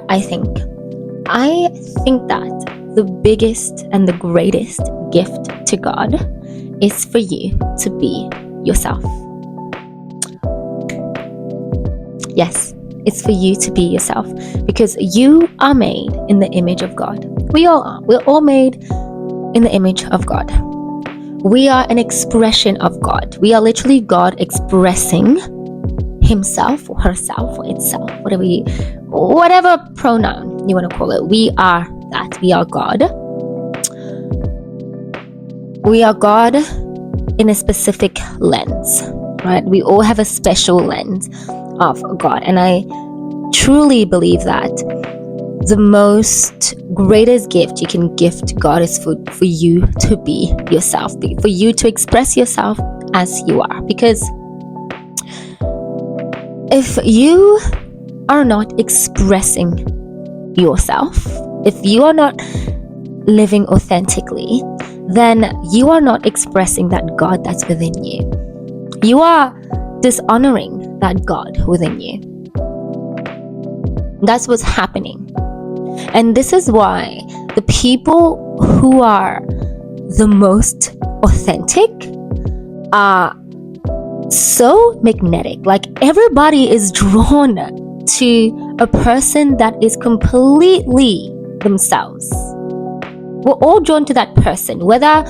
I think that the biggest and the greatest gift to God is for you to be yourself. Yes, it's for you to be yourself, because you are made in the image of God. We all are. We're all made in the image of God. We are an expression of God. We are literally God expressing himself or herself or itself, whatever pronoun you want to call it. We are that. We are God. We are God in a specific lens, right? We all have a special lens of God. And I truly believe that the most greatest gift you can gift God is for you to be yourself, for you to express yourself as you are. Because if you are not expressing yourself, if you are not living authentically, then you are not expressing that God that's within you. You are dishonoring that God within you. That's what's happening. And this is why the people who are the most authentic are so magnetic. Like, everybody is drawn to a person that is completely themselves. We're all drawn to that person, whether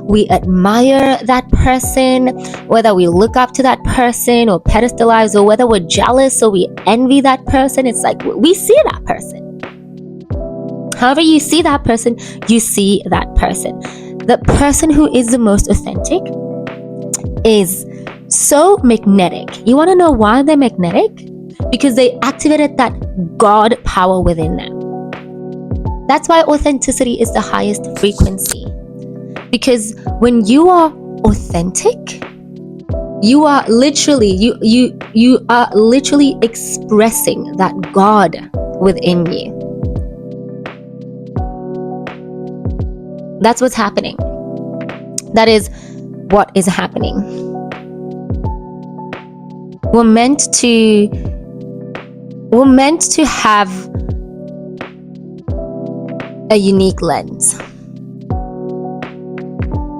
we admire that person, whether we look up to that person or pedestalize, or whether we're jealous or we envy that person. It's like we see that person. However you see that person, you see that person. The person who is the most authentic is so magnetic. You want to know why they're magnetic? Because they activated that God power within them. That's why authenticity is the highest frequency. Because when you are authentic, you are literally you are literally expressing that God within you. That's what's happening. That is what is happening. We're meant to have a unique lens,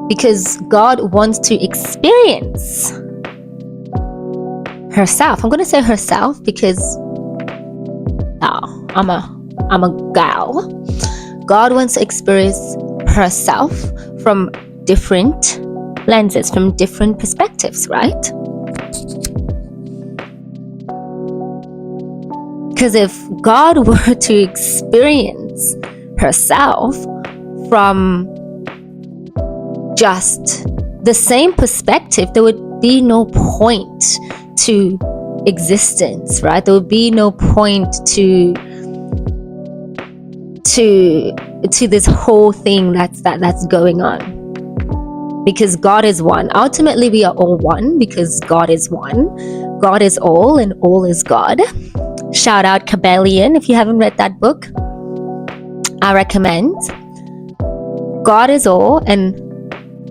because God wants to experience herself. I'm going to say herself because I'm a gal. God wants to experience herself from different lenses, from different perspectives, right? Because if God were to experience herself from just the same perspective, there would be no point to existence, right? There would be no point to this whole thing that's going on, because God is one. Ultimately, we are all one because God is one. God is all and all is God. Shout out Kabbalion. If you haven't read that book, I recommend. God is all and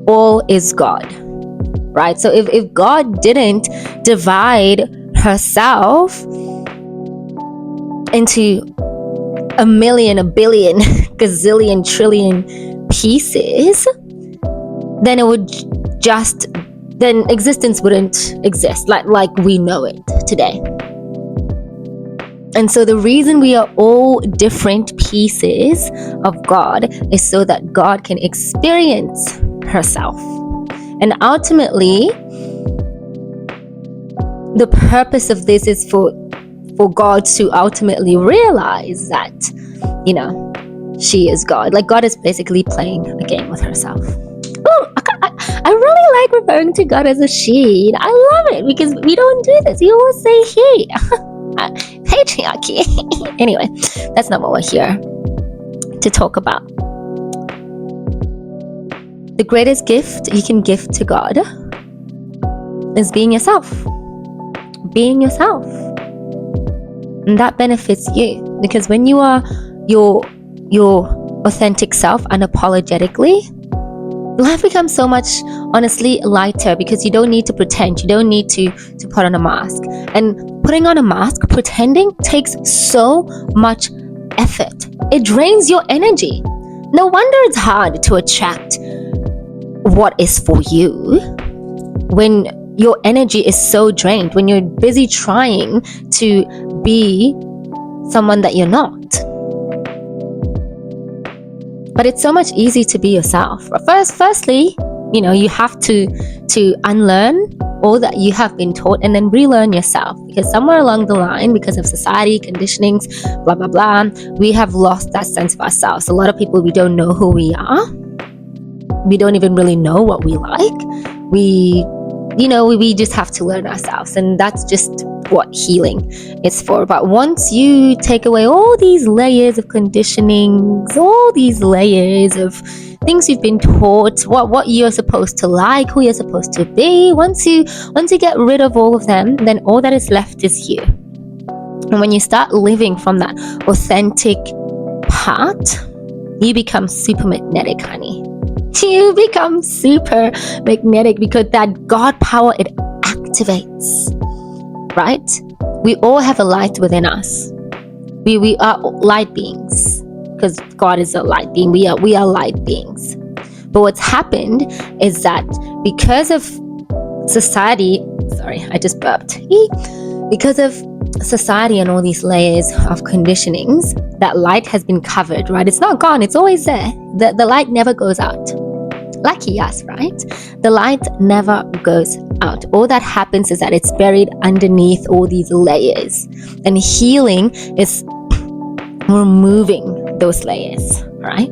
all is God, right? So if God didn't divide herself into a million, a billion, gazillion, trillion pieces, then then existence wouldn't exist like we know it today. And so the reason we are all different pieces of God is so that God can experience herself. And ultimately, the purpose of this is for God to ultimately realize that, she is God. Like, God is basically playing a game with herself. Oh, I really like referring to God as a she. I love it because we don't do this. We always say he. Patriarchy. Anyway, that's not what we're here to talk about. The greatest gift you can give to God is being yourself. Being yourself. And that benefits you, because when you are your authentic self unapologetically, life becomes so much, honestly, lighter, because you don't need to pretend. You don't need to put on a mask. And putting on a mask, pretending, takes so much effort. It drains your energy. No wonder it's hard to attract what is for you when your energy is so drained, when you're busy trying to be someone that you're not. But it's so much easier to be yourself. Firstly, you have to unlearn all that you have been taught and then relearn yourself, because somewhere along the line, because of society, conditionings, blah blah blah, we have lost that sense of ourselves. A lot of people, we don't know who we are. We don't even really know what we like. We just have to learn ourselves, and that's just what healing is for. But once you take away all these layers of conditionings, all these layers of things you've been taught, what you're supposed to like, who you're supposed to be, once you get rid of all of them, then all that is left is you. And when you start living from that authentic part, you become super magnetic, honey. You become super magnetic, because that God power, it activates, right? We all have a light within us. We are light beings, because God is a light being. We are light beings. But what's happened is that because of society, sorry, I just burped. Because of society and all these layers of conditionings, that light has been covered, right? It's not gone, it's always there. The light never goes out. Lucky us, right? The light never goes out. All that happens is that it's buried underneath all these layers. And healing is removing those layers, right?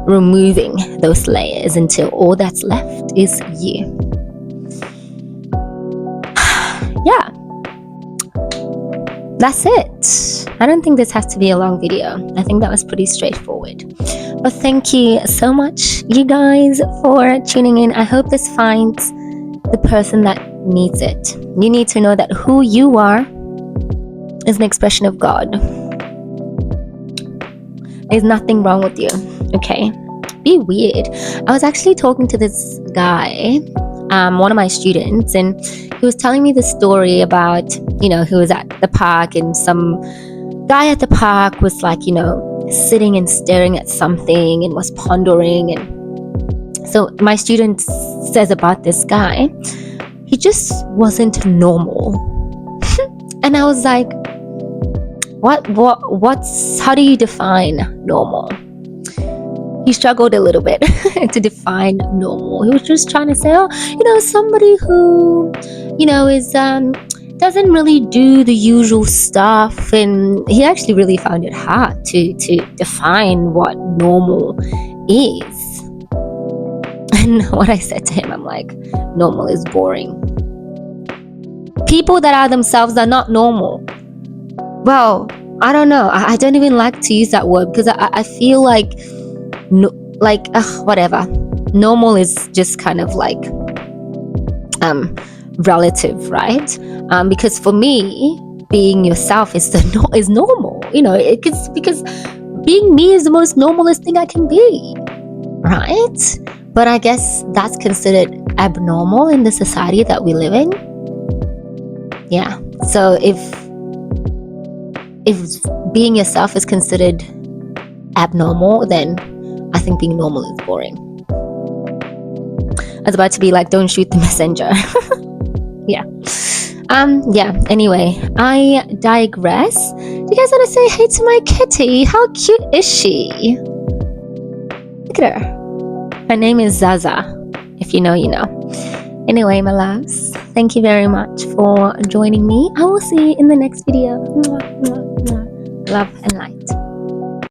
Removing those layers until all that's left is you. Yeah. That's it. I don't think this has to be a long video. I think that was pretty straightforward. But thank you so much, you guys, for tuning in. I hope this finds the person that needs it. You need to know that who you are is an expression of God. There's nothing wrong with you, okay? Be weird. I was actually talking to this guy, one of my students, and he was telling me the story about, he was at the park, and some guy at the park was like, sitting and staring at something and was pondering. And so my student says about this guy, he just wasn't normal. And I was like, how do you define normal? He struggled a little bit to define normal. He was just trying to say, somebody who, is doesn't really do the usual stuff. And he actually really found it hard to define what normal is. And what I said to him, I'm like, normal is boring. People that are themselves are not normal. Well, I don't know. I don't even like to use that word, because I feel like, whatever. Normal is just kind of like relative, right? Because for me, being yourself is normal. Because being me is the most normalest thing I can be, right? But I guess that's considered abnormal in the society that we live in. Yeah. So if being yourself is considered abnormal, then I think being normal is boring. I was about to be like, don't shoot the messenger. Yeah. Anyway, I digress. Do you guys want to say hey to my kitty? How cute is she? Look at her. Her name is Zaza. If you know, you know. Anyway, my loves, thank you very much for joining me. I will see you in the next video. Love and light.